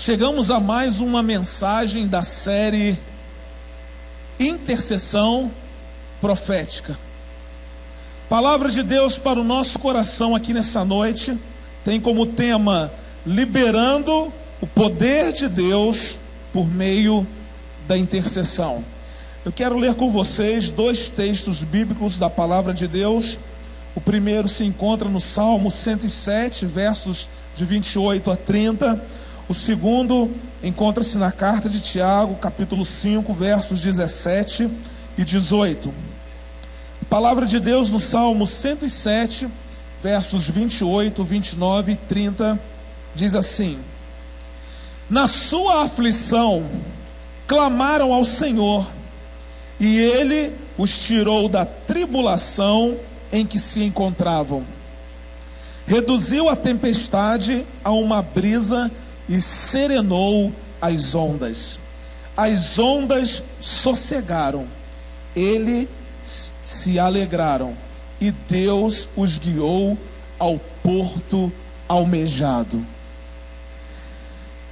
Chegamos a mais uma mensagem da série Intercessão Profética. Palavra de Deus para o nosso coração aqui nessa noite tem como tema liberando o poder de Deus por meio da intercessão. Eu quero ler com vocês dois textos bíblicos da palavra de Deus. O primeiro se encontra no Salmo 107, versos de 28 a 30. O segundo encontra-se na carta de Tiago, capítulo 5, versos 17 e 18. A palavra de Deus no Salmo 107, versos 28, 29 e 30, diz assim: Na sua aflição clamaram ao Senhor, e Ele os tirou da tribulação em que se encontravam. Reduziu a tempestade a uma brisa e serenou as ondas. As ondas sossegaram, eles se alegraram, e Deus os guiou ao porto almejado.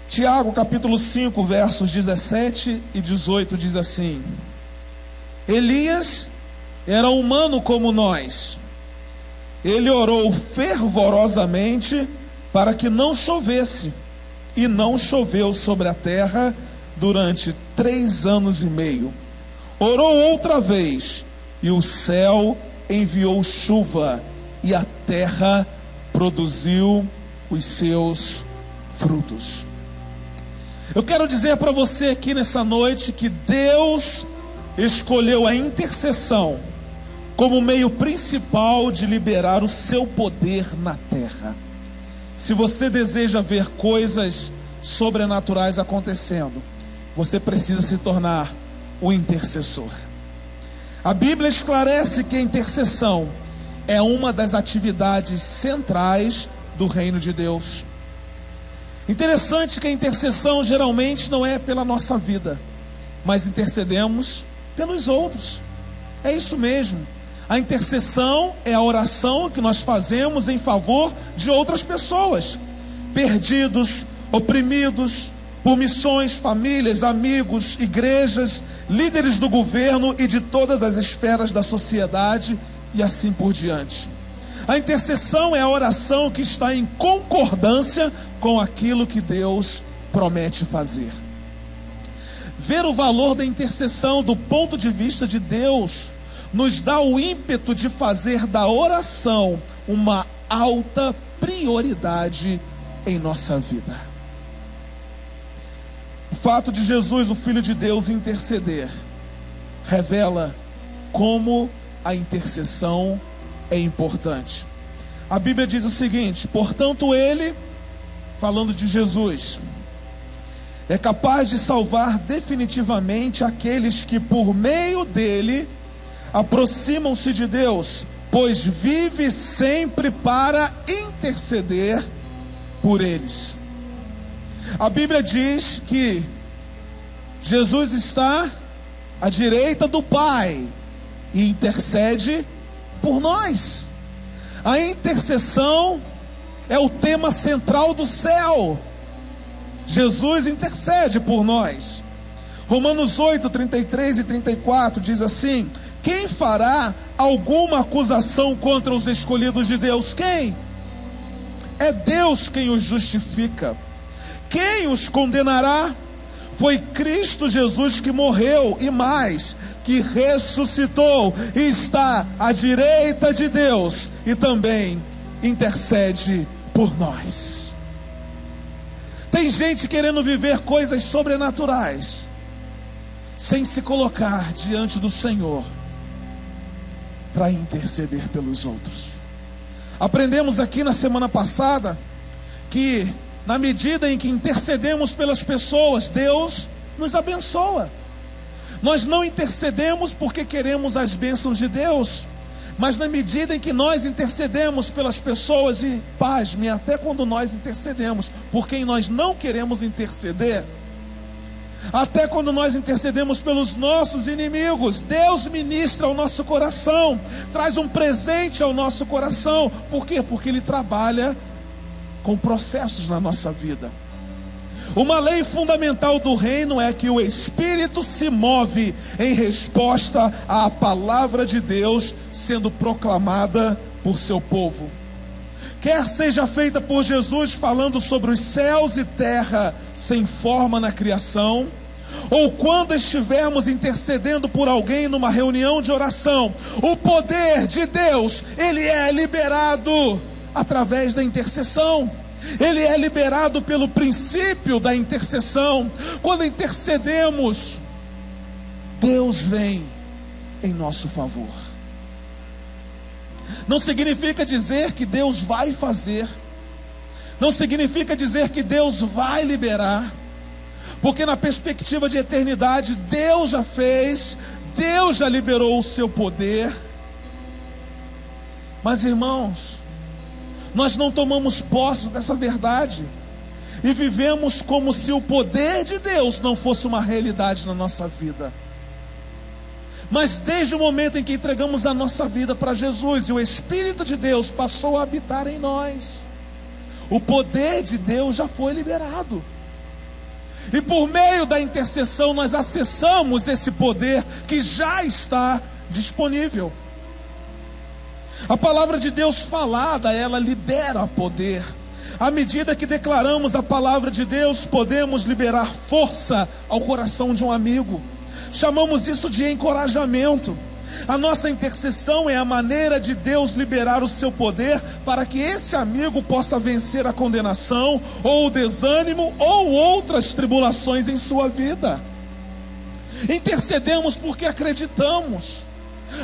Tiago capítulo 5, versos 17 e 18 diz assim: Elias era humano como nós. Ele orou fervorosamente para que não chovesse, e não choveu sobre a terra durante 3 anos e meio. Orou outra vez, e o céu enviou chuva, e a terra produziu os seus frutos. Eu quero dizer para você aqui nessa noite que Deus escolheu a intercessão como meio principal de liberar o seu poder na terra. Se você deseja ver coisas sobrenaturais acontecendo, você precisa se tornar um intercessor. A Bíblia esclarece que a intercessão é uma das atividades centrais do reino de Deus. Interessante que a intercessão geralmente não é pela nossa vida, mas intercedemos pelos outros. É isso mesmo. A intercessão é a oração que nós fazemos em favor de outras pessoas, perdidos, oprimidos, por missões, famílias, amigos, igrejas, líderes do governo e de todas as esferas da sociedade e assim por diante. A intercessão é a oração que está em concordância com aquilo que Deus promete fazer. Ver o valor da intercessão do ponto de vista de Deus nos dá o ímpeto de fazer da oração uma alta prioridade em nossa vida. O fato de Jesus, o Filho de Deus, interceder revela como a intercessão é importante. A Bíblia diz o seguinte: portanto ele, falando de Jesus, é capaz de salvar definitivamente aqueles que por meio dele aproximam-se de Deus, pois vive sempre para interceder por eles. A Bíblia diz que Jesus está à direita do Pai e intercede por nós. A intercessão é o tema central do céu. Jesus intercede por nós. Romanos 8, 33 e 34 diz assim: quem fará alguma acusação contra os escolhidos de Deus? Quem? É Deus quem os justifica. Quem os condenará? Foi Cristo Jesus que morreu, e mais, que ressuscitou e está à direita de Deus e também intercede por nós. Tem gente querendo viver coisas sobrenaturais sem se colocar diante do Senhor para interceder pelos outros. Aprendemos aqui na semana passada que na medida em que intercedemos pelas pessoas, Deus nos abençoa. Nós não intercedemos porque queremos as bênçãos de Deus, mas na medida em que nós intercedemos pelas pessoas, e pasme, até quando nós intercedemos por quem nós não queremos interceder, até quando nós intercedemos pelos nossos inimigos, Deus ministra ao nosso coração, traz um presente ao nosso coração. Por quê? Porque Ele trabalha com processos na nossa vida. Uma lei fundamental do reino é que o Espírito se move em resposta à palavra de Deus sendo proclamada por seu povo. Quer seja feita por Jesus falando sobre os céus e terra sem forma na criação, ou quando estivermos intercedendo por alguém numa reunião de oração, o poder de Deus, ele é liberado através da intercessão. Ele é liberado pelo princípio da intercessão. Quando intercedemos, Deus vem em nosso favor. Não significa dizer que Deus vai fazer, não significa dizer que Deus vai liberar, porque na perspectiva de eternidade, Deus já fez, Deus já liberou o seu poder. Mas irmãos, nós não tomamos posse dessa verdade e vivemos como se o poder de Deus não fosse uma realidade na nossa vida. Mas desde o momento em que entregamos a nossa vida para Jesus e o Espírito de Deus passou a habitar em nós, o poder de Deus já foi liberado. E por meio da intercessão nós acessamos esse poder que já está disponível. A palavra de Deus falada, ela libera poder. À medida que declaramos a palavra de Deus, podemos liberar força ao coração de um amigo. Chamamos isso de encorajamento. A nossa intercessão é a maneira de Deus liberar o seu poder para que esse amigo possa vencer a condenação, ou o desânimo, ou outras tribulações em sua vida. Intercedemos porque acreditamos.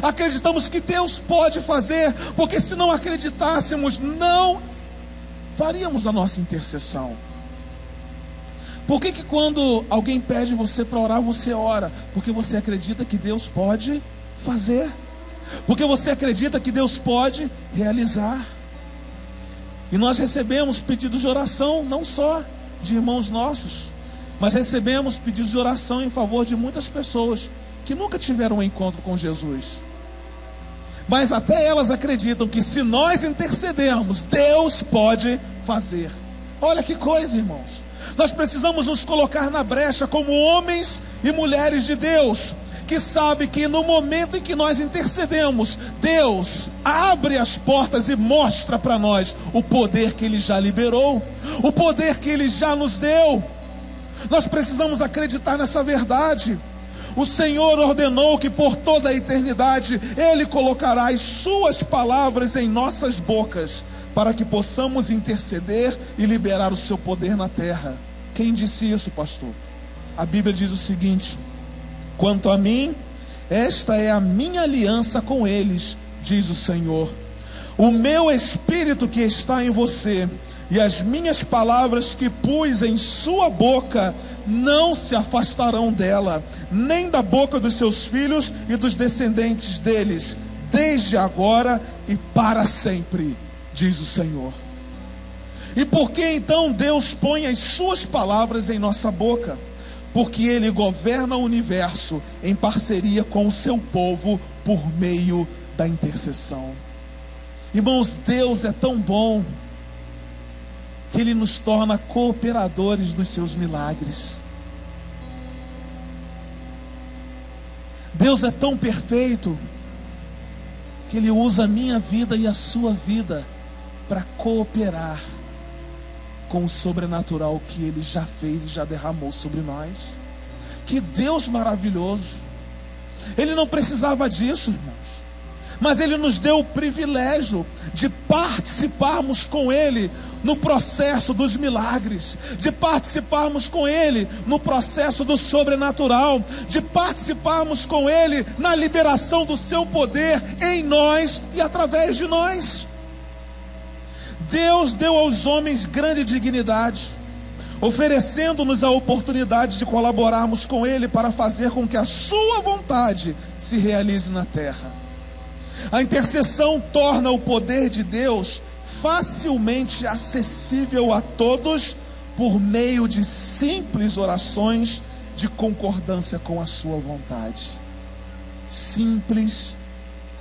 Acreditamos que Deus pode fazer, porque se não acreditássemos, não faríamos a nossa intercessão. Por que quando alguém pede você para orar, você ora? Porque você acredita que Deus pode fazer, porque você acredita que Deus pode realizar. E nós recebemos pedidos de oração, não só de irmãos nossos, mas recebemos pedidos de oração em favor de muitas pessoas que nunca tiveram um encontro com Jesus, mas até elas acreditam que se nós intercedermos, Deus pode fazer. Olha que coisa, irmãos. Nós precisamos nos colocar na brecha como homens e mulheres de Deus, que sabe que no momento em que nós intercedemos, Deus abre as portas e mostra para nós o poder que Ele já liberou, o poder que Ele já nos deu. Nós precisamos acreditar nessa verdade. O Senhor ordenou que por toda a eternidade Ele colocará as suas palavras em nossas bocas, para que possamos interceder e liberar o seu poder na terra. Quem disse isso, pastor? A Bíblia diz o seguinte: quanto a mim, esta é a minha aliança com eles, diz o Senhor. O meu espírito que está em você e as minhas palavras que pus em sua boca não se afastarão dela, nem da boca dos seus filhos e dos descendentes deles, desde agora e para sempre, diz o Senhor. E por que então Deus põe as suas palavras em nossa boca? Porque Ele governa o universo em parceria com o seu povo por meio da intercessão. Irmãos, Deus é tão bom que Ele nos torna cooperadores dos seus milagres. Deus é tão perfeito que Ele usa a minha vida e a sua vida para cooperar com o sobrenatural que Ele já fez e já derramou sobre nós. Que Deus maravilhoso! Ele não precisava disso, irmãos, mas Ele nos deu o privilégio de participarmos com Ele no processo dos milagres, de participarmos com Ele no processo do sobrenatural, de participarmos com Ele na liberação do seu poder em nós e através de nós. Deus deu aos homens grande dignidade, oferecendo-nos a oportunidade de colaborarmos com Ele para fazer com que a sua vontade se realize na terra. A intercessão torna o poder de Deus facilmente acessível a todos por meio de simples orações de concordância com a sua vontade. Simples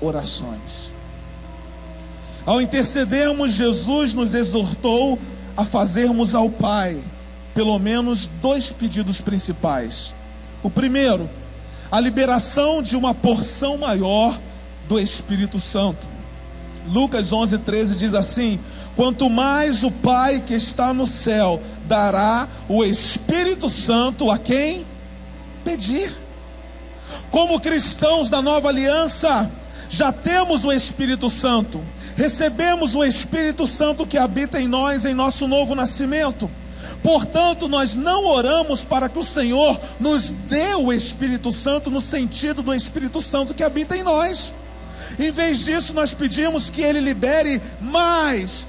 orações. Ao intercedermos, Jesus nos exortou a fazermos ao Pai pelo menos 2 pedidos principais. O primeiro, a liberação de uma porção maior do Espírito Santo. Lucas 11:13 diz assim: quanto mais o Pai que está no céu dará o Espírito Santo a quem pedir. Como cristãos da nova aliança, já temos o Espírito Santo, recebemos o Espírito Santo que habita em nós em nosso novo nascimento. Portanto, nós não oramos para que o Senhor nos dê o Espírito Santo no sentido do Espírito Santo que habita em nós. Em vez disso, nós pedimos que Ele libere mais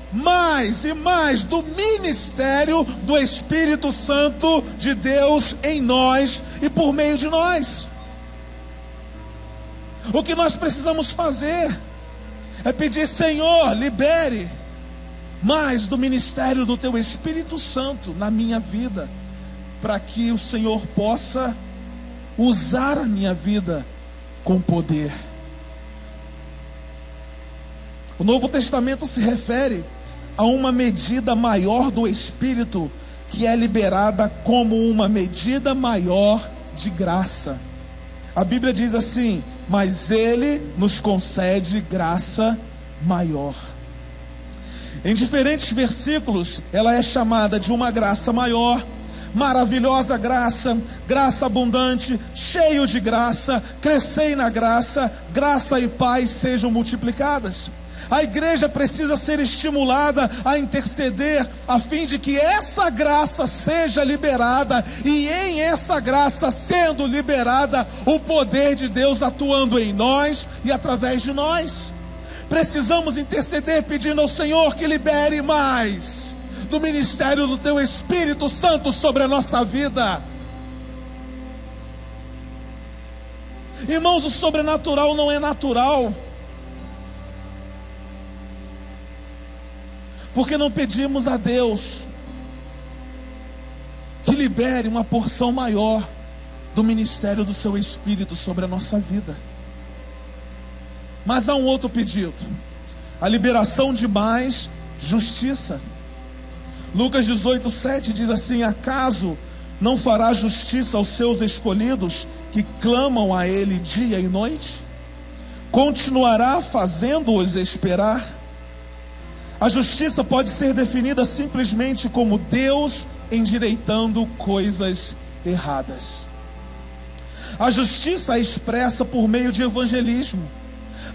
e mais do ministério do Espírito Santo de Deus em nós e por meio de nós. O que nós precisamos fazer é pedir: Senhor, libere mais do ministério do Teu Espírito Santo na minha vida, para que o Senhor possa usar a minha vida com poder. O Novo Testamento se refere a uma medida maior do Espírito, que é liberada como uma medida maior de graça. A Bíblia diz assim: mas Ele nos concede graça maior. Em diferentes versículos, ela é chamada de uma graça maior, maravilhosa graça, graça abundante, cheio de graça, crescei na graça, graça e paz sejam multiplicadas. A igreja precisa ser estimulada a interceder, a fim de que essa graça seja liberada, e em essa graça sendo liberada, o poder de Deus atuando em nós e através de nós. Precisamos interceder pedindo ao Senhor que libere mais do ministério do Teu Espírito Santo sobre a nossa vida. Irmãos, o sobrenatural não é natural, porque não pedimos a Deus que libere uma porção maior do ministério do Seu Espírito sobre a nossa vida. Mas há um outro pedido: a liberação de mais justiça. Lucas 18:7 diz assim: acaso não fará justiça aos seus escolhidos, que clamam a Ele dia e noite? Continuará fazendo-os esperar? A justiça pode ser definida simplesmente como Deus endireitando coisas erradas. A justiça é expressa por meio de evangelismo.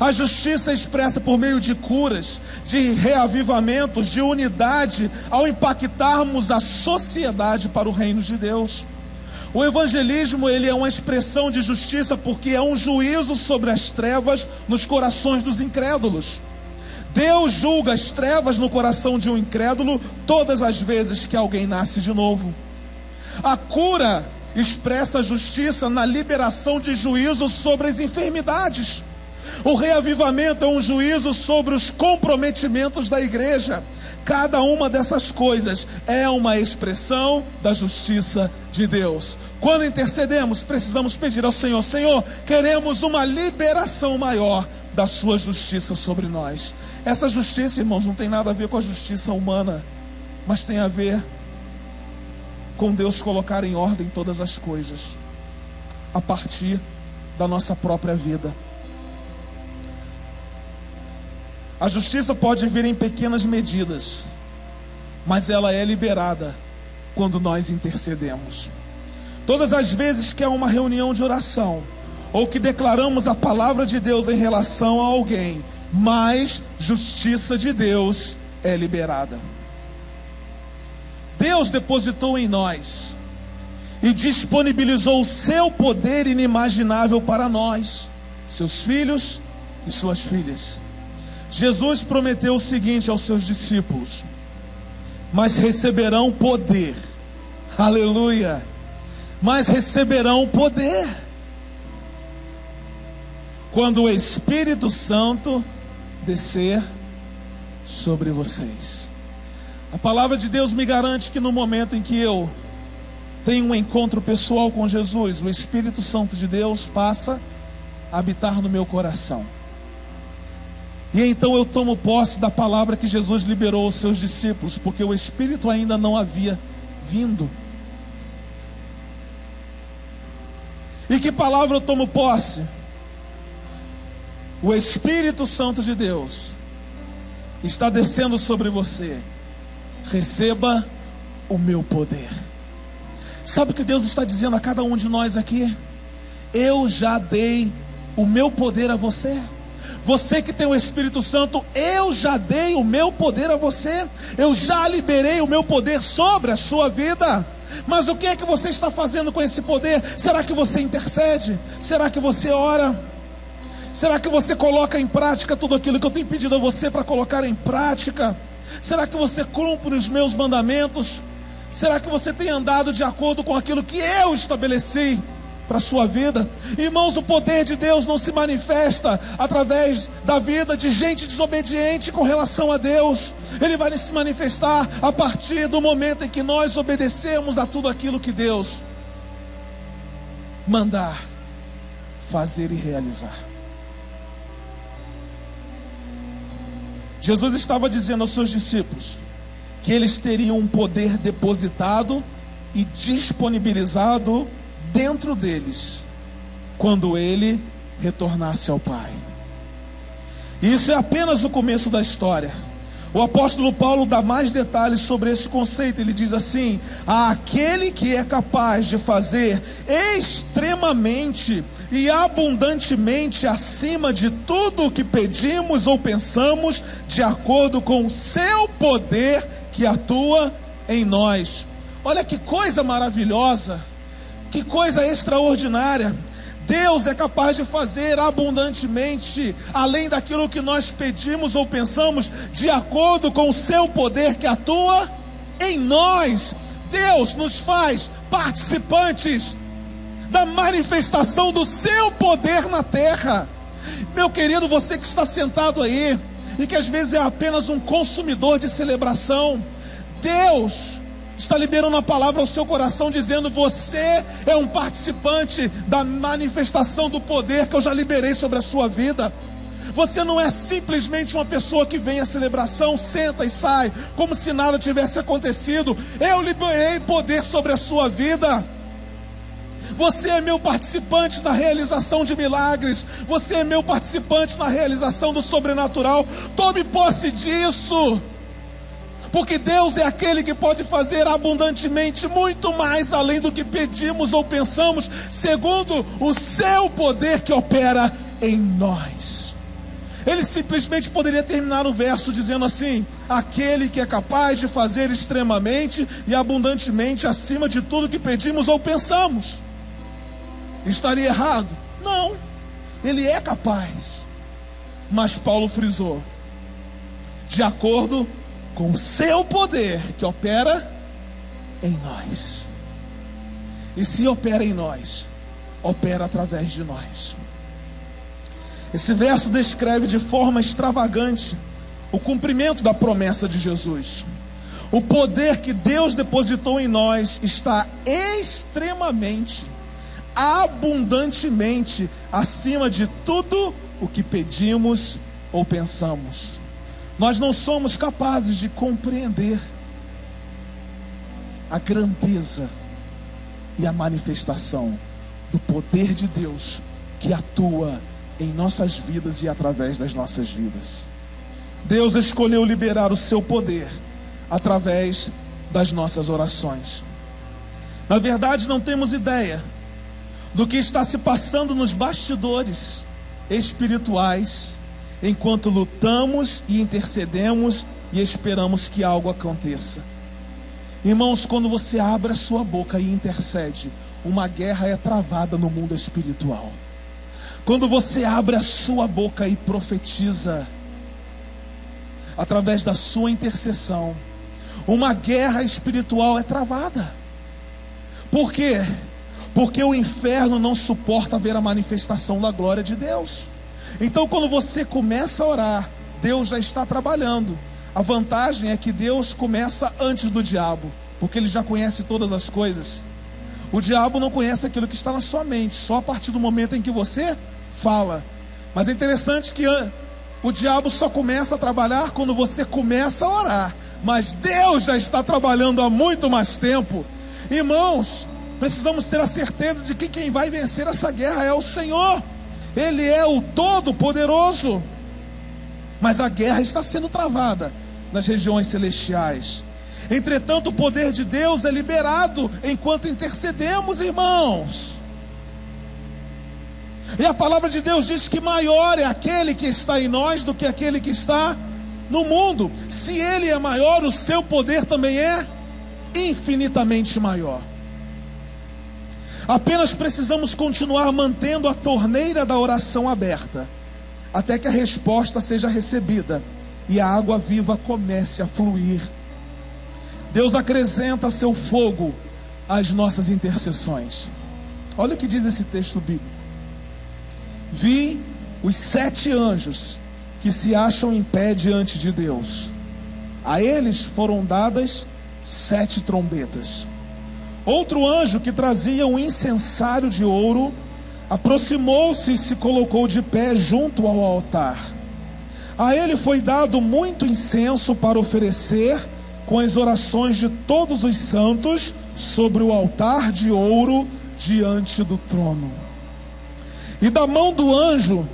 A justiça é expressa por meio de curas, de reavivamentos, de unidade, ao impactarmos a sociedade para o reino de Deus. O evangelismo, ele é uma expressão de justiça, porque é um juízo sobre as trevas nos corações dos incrédulos. Deus julga as trevas no coração de um incrédulo todas as vezes que alguém nasce de novo. A cura expressa a justiça na liberação de juízo sobre as enfermidades. O reavivamento é um juízo sobre os comprometimentos da igreja. Cada uma dessas coisas é uma expressão da justiça de Deus. Quando intercedemos, precisamos pedir ao Senhor: Senhor, queremos uma liberação maior da sua justiça sobre nós. Essa justiça, irmãos, não tem nada a ver com a justiça humana, mas tem a ver com Deus colocar em ordem todas as coisas, a partir da nossa própria vida. A justiça pode vir em pequenas medidas, mas ela é liberada quando nós intercedemos. Todas as vezes que há uma reunião de oração, ou que declaramos a palavra de Deus em relação a alguém, mais justiça de Deus é liberada. Deus depositou em nós e disponibilizou o seu poder inimaginável para nós, seus filhos e suas filhas. Jesus prometeu o seguinte aos seus discípulos: mas receberão poder, aleluia, mas receberão poder quando o Espírito Santo descer sobre vocês. A palavra de Deus me garante que no momento em que eu tenho um encontro pessoal com Jesus, o Espírito Santo de Deus passa a habitar no meu coração. E então eu tomo posse da palavra que Jesus liberou aos seus discípulos, porque o Espírito ainda não havia vindo. E que palavra eu tomo posse? O Espírito Santo de Deus está descendo sobre você. Receba o meu poder. Sabe o que Deus está dizendo a cada um de nós aqui? Eu já dei o meu poder a você. Você que tem o Espírito Santo, eu já dei o meu poder a você. Eu já liberei o meu poder sobre a sua vida. Mas o que é que você está fazendo com esse poder? Será que você intercede? Será que você ora? Será que você coloca em prática tudo aquilo que eu tenho pedido a você para colocar em prática? Será que você cumpre os meus mandamentos? Será que você tem andado de acordo com aquilo que eu estabeleci para a sua vida? Irmãos, o poder de Deus não se manifesta através da vida de gente desobediente com relação a Deus. Ele vai se manifestar a partir do momento em que nós obedecemos a tudo aquilo que Deus mandar fazer e realizar. Jesus estava dizendo aos seus discípulos que eles teriam um poder depositado e disponibilizado dentro deles quando ele retornasse ao Pai. E isso é apenas o começo da história. O apóstolo Paulo dá mais detalhes sobre esse conceito. Ele diz assim: aquele que é capaz de fazer extremamente e abundantemente acima de tudo o que pedimos ou pensamos, de acordo com o seu poder que atua em nós. Olha que coisa maravilhosa, que coisa extraordinária. Deus é capaz de fazer abundantemente, além daquilo que nós pedimos ou pensamos, de acordo com o seu poder que atua em nós. Deus nos faz participantes da manifestação do seu poder na terra. Meu querido, você que está sentado aí e que às vezes é apenas um consumidor de celebração, Deus está liberando a palavra ao seu coração, dizendo: você é um participante da manifestação do poder que eu já liberei sobre a sua vida. Você não é simplesmente uma pessoa que vem à celebração, senta e sai, como se nada tivesse acontecido. Eu liberei poder sobre a sua vida. Você é meu participante na realização de milagres. Você é meu participante na realização do sobrenatural. Tome posse disso. Porque Deus é aquele que pode fazer abundantemente, muito mais além do que pedimos ou pensamos, segundo o seu poder que opera em nós. Ele simplesmente poderia terminar o verso dizendo assim: aquele que é capaz de fazer extremamente e abundantemente acima de tudo que pedimos ou pensamos. Estaria errado? Não, ele é capaz. Mas Paulo frisou: de acordo com o seu poder que opera em nós. E se opera em nós, opera através de nós. Esse verso descreve de forma extravagante o cumprimento da promessa de Jesus. O poder que Deus depositou em nós está extremamente, abundantemente acima de tudo o que pedimos ou pensamos. Nós não somos capazes de compreender a grandeza e a manifestação do poder de Deus que atua em nossas vidas e através das nossas vidas. Deus escolheu liberar o seu poder através das nossas orações. Na verdade, não temos ideia do que está se passando nos bastidores espirituais, enquanto lutamos e intercedemos e esperamos que algo aconteça. Irmãos, quando você abre a sua boca e intercede, uma guerra é travada no mundo espiritual. Quando você abre a sua boca e profetiza, através da sua intercessão, uma guerra espiritual é travada. Por quê? Porque o inferno não suporta ver a manifestação da glória de Deus. Então, quando você começa a orar, Deus já está trabalhando. A vantagem é que Deus começa antes do diabo, porque ele já conhece todas as coisas. O diabo não conhece aquilo que está na sua mente, só a partir do momento em que você fala. Mas é interessante que o diabo só começa a trabalhar quando você começa a orar. Mas Deus já está trabalhando há muito mais tempo. Irmãos, precisamos ter a certeza de que quem vai vencer essa guerra é o Senhor. Ele é o Todo-Poderoso. Mas a guerra está sendo travada nas regiões celestiais. Entretanto, o poder de Deus é liberado enquanto intercedemos, irmãos. E a palavra de Deus diz que maior é aquele que está em nós do que aquele que está no mundo. Se Ele é maior, o seu poder também é infinitamente maior. Apenas precisamos continuar mantendo a torneira da oração aberta, até que a resposta seja recebida e a água viva comece a fluir. Deus acrescenta seu fogo às nossas intercessões. Olha o que diz esse texto bíblico. Vi os 7 anjos que se acham em pé diante de Deus. A eles foram dadas 7 trombetas. Outro anjo que trazia um incensário de ouro aproximou-se e se colocou de pé junto ao altar. A ele foi dado muito incenso para oferecer com as orações de todos os santos sobre o altar de ouro diante do trono. E da mão do anjo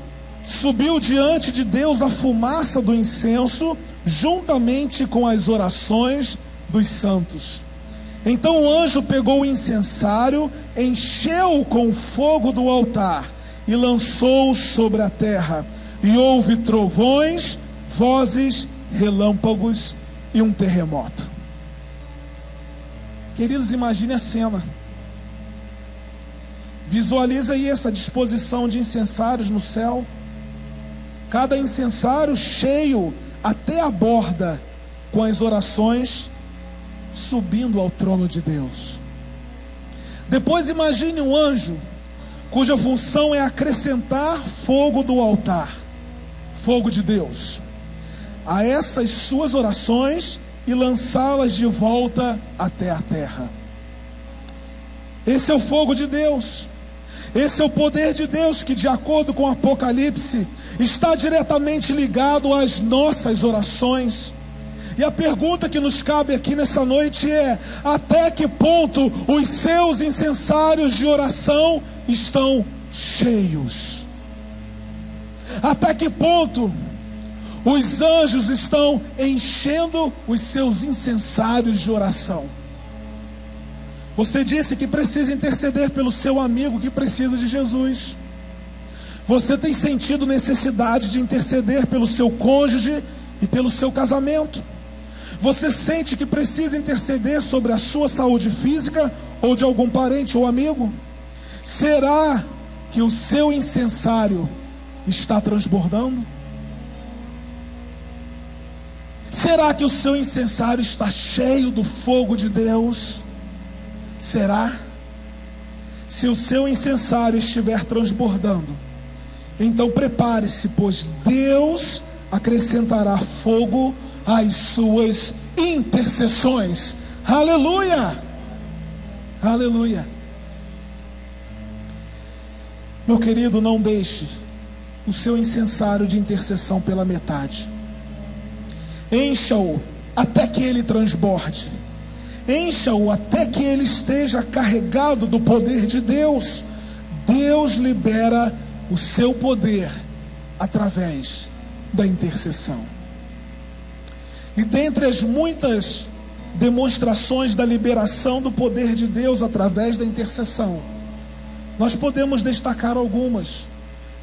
subiu diante de Deus a fumaça do incenso, juntamente com as orações dos santos. Então o anjo pegou o incensário, encheu-o com o fogo do altar e lançou-o sobre a terra. E houve trovões, vozes, relâmpagos e um terremoto. Queridos, imagine a cena. Visualiza aí essa disposição de incensários no céu. Cada incensário cheio até a borda, com as orações subindo ao trono de Deus. Depois imagine um anjo cuja função é acrescentar fogo do altar, fogo de Deus, a essas suas orações e lançá-las de volta até a terra. Esse é o fogo de Deus. Esse é o poder de Deus que, de acordo com o Apocalipse, está diretamente ligado às nossas orações. E a pergunta que nos cabe aqui nessa noite é: até que ponto os seus incensários de oração estão cheios? Até que ponto os anjos estão enchendo os seus incensários de oração? Você disse que precisa interceder pelo seu amigo que precisa de Jesus. Você tem sentido necessidade de interceder pelo seu cônjuge e pelo seu casamento. Você sente que precisa interceder sobre a sua saúde física ou de algum parente ou amigo? Será que o seu incensário está transbordando? Será que o seu incensário está cheio do fogo de Deus? Será? Se o seu incensário estiver transbordando, então prepare-se, pois Deus acrescentará fogo às suas intercessões. Aleluia! Aleluia! Meu querido, não deixe o seu incensário de intercessão pela metade. Encha-o até que ele transborde. Encha-o até que ele esteja carregado do poder de Deus. Deus libera o seu poder através da intercessão. E dentre as muitas demonstrações da liberação do poder de Deus através da intercessão, nós podemos destacar algumas.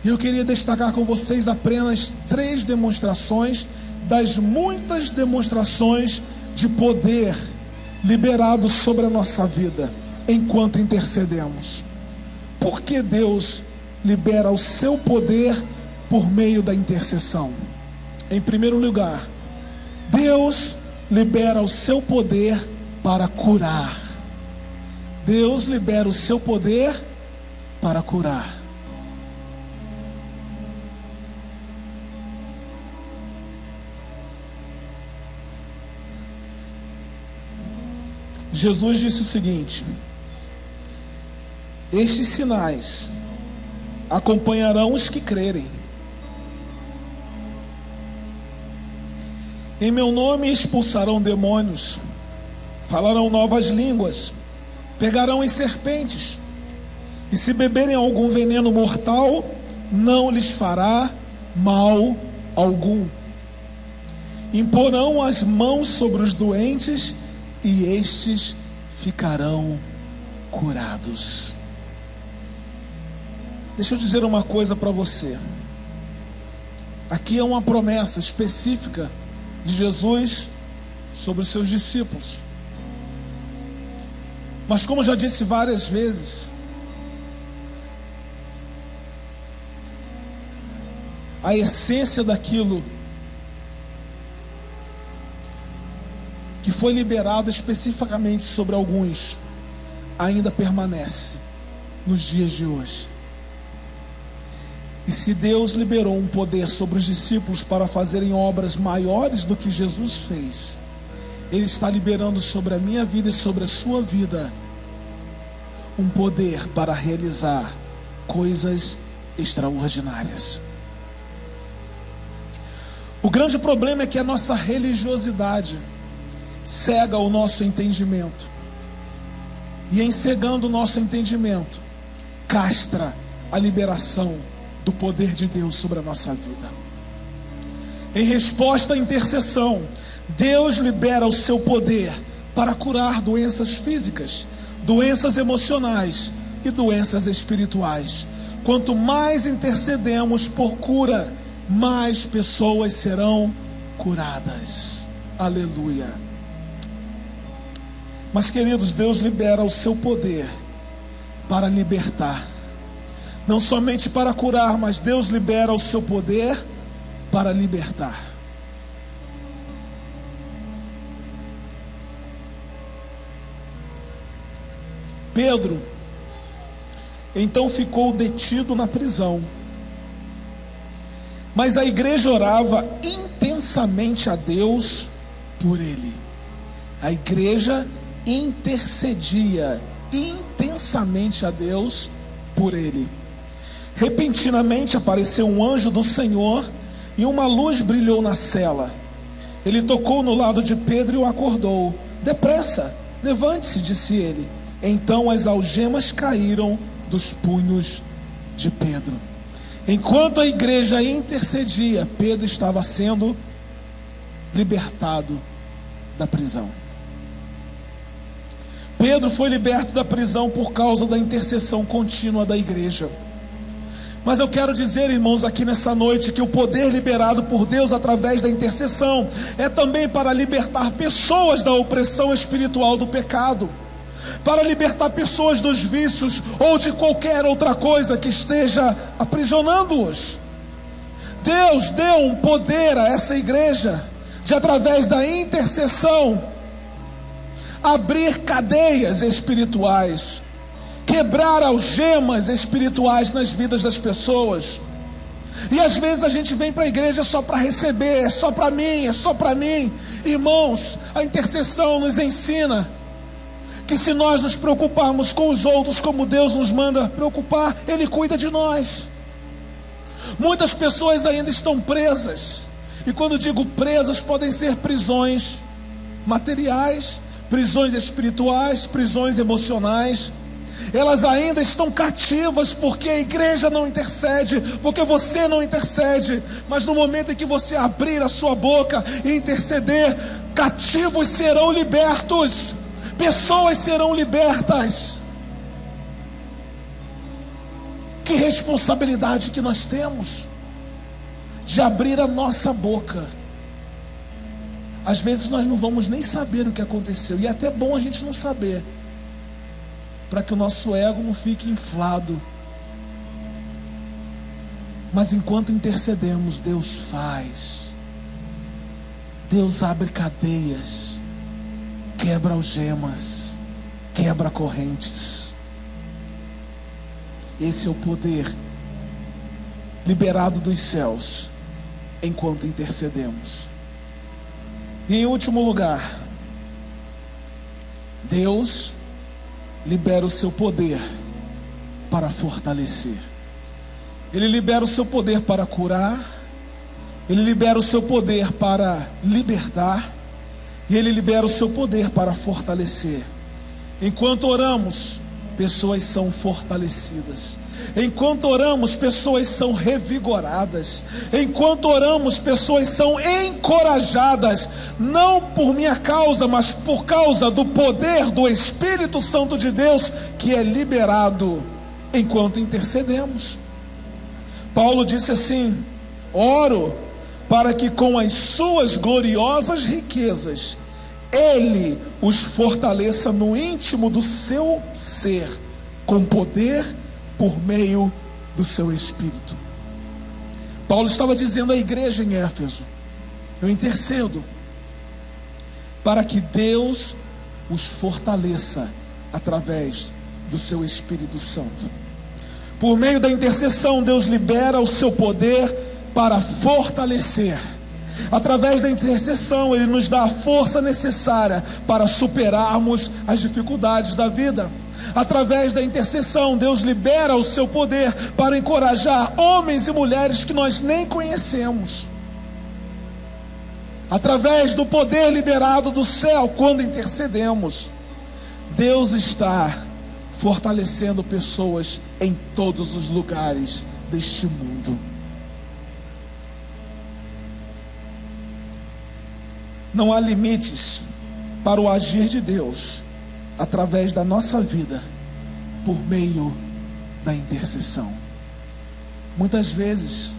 E eu queria destacar com vocês apenas 3 demonstrações das muitas demonstrações de poder liberado sobre a nossa vida enquanto intercedemos. Por que Deus libera o seu poder por meio da intercessão? Em primeiro lugar, Deus libera o seu poder para curar. Deus libera o seu poder para curar. Jesus disse o seguinte: estes sinais acompanharão os que crerem. Em meu nome expulsarão demônios, falarão novas línguas, pegarão as serpentes, e se beberem algum veneno mortal, não lhes fará mal algum. Imporão as mãos sobre os doentes, e estes ficarão curados. Deixa eu dizer uma coisa para você. Aqui é uma promessa específica de Jesus sobre os seus discípulos. Mas como já disse várias vezes, a essência daquilo que foi liberado especificamente sobre alguns ainda permanece nos dias de hoje. E se Deus liberou um poder sobre os discípulos para fazerem obras maiores do que Jesus fez, Ele está liberando sobre a minha vida e sobre a sua vida um poder para realizar coisas extraordinárias. O grande problema é que a nossa religiosidade cega o nosso entendimento, e em cegando o nosso entendimento, castra a liberação do poder de Deus sobre a nossa vida. Em resposta à intercessão, Deus libera o seu poder para curar doenças físicas, doenças emocionais e doenças espirituais. Quanto mais intercedemos por cura, mais pessoas serão curadas. Aleluia. Mas, queridos, Deus libera o seu poder para libertar. Não somente para curar, mas Deus libera o seu poder para libertar. Pedro então ficou detido na prisão, mas a igreja orava intensamente a Deus por ele. A igreja intercedia intensamente a Deus por ele. Repentinamente apareceu um anjo do Senhor e uma luz brilhou na cela. Ele tocou no lado de Pedro e o acordou. Depressa, levante-se, disse ele. Então as algemas caíram dos punhos de Pedro. Enquanto a igreja intercedia, Pedro estava sendo libertado da prisão. Pedro foi liberto da prisão por causa da intercessão contínua da igreja. Mas eu quero dizer, irmãos, aqui nessa noite, que o poder liberado por Deus através da intercessão é também para libertar pessoas da opressão espiritual do pecado, para libertar pessoas dos vícios ou de qualquer outra coisa que esteja aprisionando-os. Deus deu um poder a essa igreja de, através da intercessão, abrir cadeias espirituais, quebrar algemas espirituais nas vidas das pessoas. E às vezes a gente vem para a igreja só para receber, é só para mim, é só para mim. Irmãos, a intercessão nos ensina que se nós nos preocuparmos com os outros como Deus nos manda preocupar, Ele cuida de nós. Muitas pessoas ainda estão presas, e quando digo presas, podem ser prisões materiais, prisões espirituais, prisões emocionais. Elas ainda estão cativas porque a igreja não intercede, porque você não intercede. Mas no momento em que você abrir a sua boca e interceder, cativos serão libertos, pessoas serão libertas. Que responsabilidade que nós temos de abrir a nossa boca. Às vezes nós não vamos nem saber o que aconteceu, e é até bom a gente não saber, para que o nosso ego não fique inflado. Mas enquanto intercedemos, Deus faz. Deus abre cadeias, quebra algemas, quebra correntes. Esse é o poder liberado dos céus enquanto intercedemos. E em último lugar, Deus libera o seu poder para fortalecer. Ele libera o seu poder para curar, Ele libera o seu poder para libertar, e Ele libera o seu poder para fortalecer. Enquanto oramos, pessoas são fortalecidas. Enquanto oramos, pessoas são revigoradas. Enquanto oramos, pessoas são encorajadas, não por minha causa, mas por causa do poder do Espírito Santo de Deus, que é liberado enquanto intercedemos. Paulo disse assim: oro para que com as suas gloriosas riquezas Ele os fortaleça no íntimo do seu ser, com poder por meio do seu Espírito. Paulo estava dizendo à igreja em Éfeso: eu intercedo para que Deus os fortaleça através do seu Espírito Santo. Por meio da intercessão, Deus libera o seu poder para fortalecer. Através da intercessão, Ele nos dá a força necessária para superarmos as dificuldades da vida. Através da intercessão, Deus libera o seu poder para encorajar homens e mulheres que nós nem conhecemos. Através do poder liberado do céu, quando intercedemos, Deus está fortalecendo pessoas em todos os lugares deste mundo. Não há limites para o agir de Deus através da nossa vida, por meio da intercessão. Muitas vezes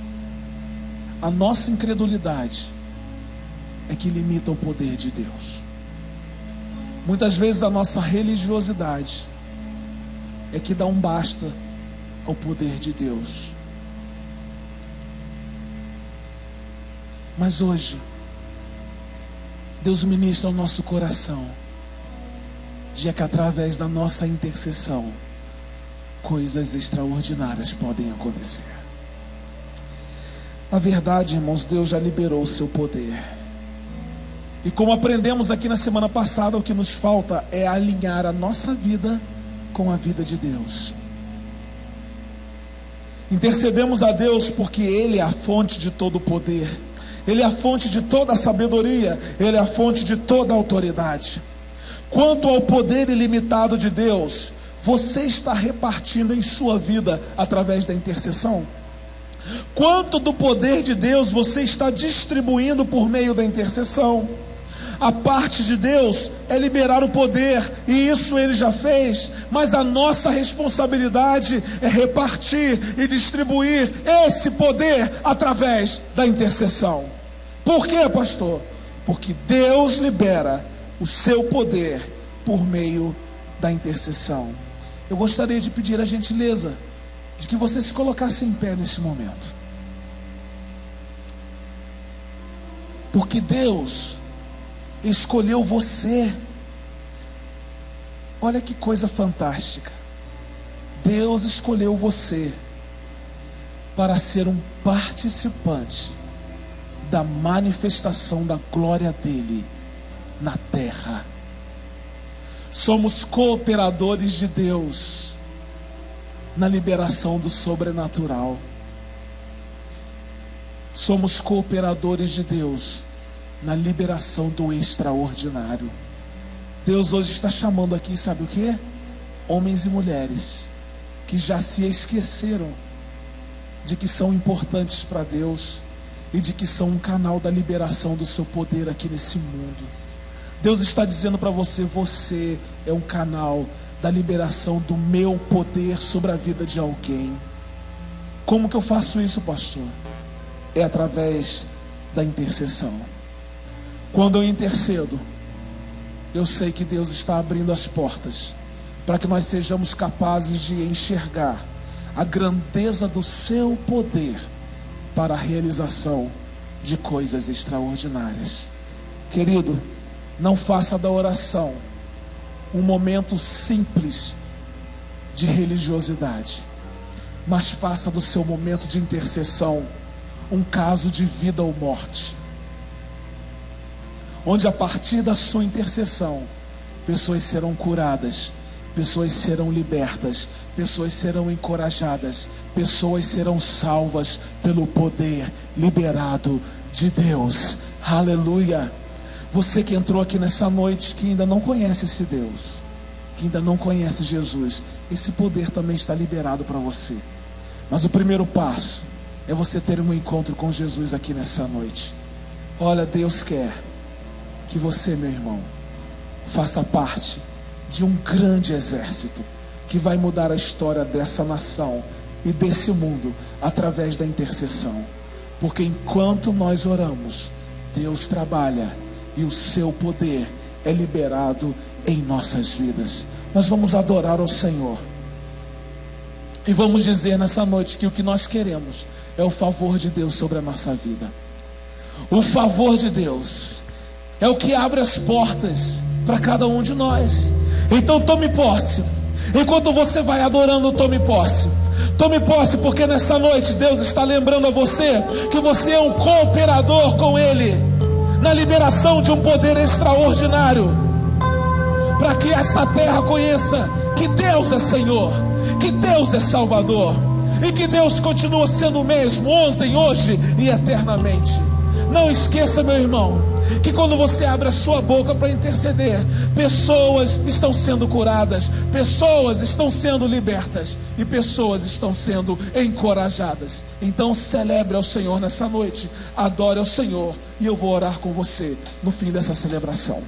a nossa incredulidade é que limita o poder de Deus. Muitas vezes a nossa religiosidade é que dá um basta ao poder de Deus. Mas hoje Deus ministra ao nosso coração de que através da nossa intercessão coisas extraordinárias podem acontecer. Na verdade, irmãos, Deus já liberou o seu poder. E como aprendemos aqui na semana passada, o que nos falta é alinhar a nossa vida com a vida de Deus. Intercedemos a Deus porque Ele é a fonte de todo o poder, Ele é a fonte de toda a sabedoria, Ele é a fonte de toda a autoridade. Quanto ao poder ilimitado de Deus, você está repartindo em sua vida através da intercessão? Quanto do poder de Deus você está distribuindo por meio da intercessão? A parte de Deus é liberar o poder, e isso Ele já fez, mas a nossa responsabilidade é repartir e distribuir esse poder através da intercessão. Por quê, pastor? Porque Deus libera o seu poder por meio da intercessão. Eu gostaria de pedir a gentileza de que você se colocasse em pé nesse momento, porque Deus escolheu você. Olha que coisa fantástica. Deus escolheu você para ser um participante da manifestação da glória dele na terra. Somos cooperadores de Deus na liberação do sobrenatural. Somos cooperadores de Deus na liberação do extraordinário. Deus hoje está chamando aqui, sabe o que? Homens e mulheres que já se esqueceram de que são importantes para Deus e de que são um canal da liberação do seu poder aqui nesse mundo. Deus está dizendo para você: você é um canal da liberação do meu poder sobre a vida de alguém. Como que eu faço isso, pastor? É através da intercessão. Quando eu intercedo, eu sei que Deus está abrindo as portas para que nós sejamos capazes de enxergar a grandeza do seu poder para a realização de coisas extraordinárias. Querido, não faça da oração um momento simples de religiosidade, mas faça do seu momento de intercessão um caso de vida ou morte, onde a partir da sua intercessão pessoas serão curadas, pessoas serão libertas, pessoas serão encorajadas, pessoas serão salvas pelo poder liberado de Deus. Aleluia! Você que entrou aqui nessa noite, que ainda não conhece esse Deus, que ainda não conhece Jesus, esse poder também está liberado para você. Mas o primeiro passo é você ter um encontro com Jesus aqui nessa noite. Olha, Deus quer que você, meu irmão, faça parte de um grande exército que vai mudar a história dessa nação e desse mundo através da intercessão. Porque enquanto nós oramos, Deus trabalha e o seu poder é liberado em nossas vidas. Nós vamos adorar ao Senhor e vamos dizer nessa noite que o que nós queremos é o favor de Deus sobre a nossa vida. O favor de Deus é o que abre as portas para cada um de nós. Então tome posse. Enquanto você vai adorando, tome posse. Tome posse, porque nessa noite Deus está lembrando a você que você é um cooperador com Ele na liberação de um poder extraordinário, para que essa terra conheça que Deus é Senhor, que Deus é Salvador, e que Deus continua sendo o mesmo ontem, hoje e eternamente. Não esqueça, meu irmão, que quando você abre a sua boca para interceder, pessoas estão sendo curadas, pessoas estão sendo libertas e pessoas estão sendo encorajadas. Então celebre ao Senhor nessa noite, adore ao Senhor, e eu vou orar com você no fim dessa celebração.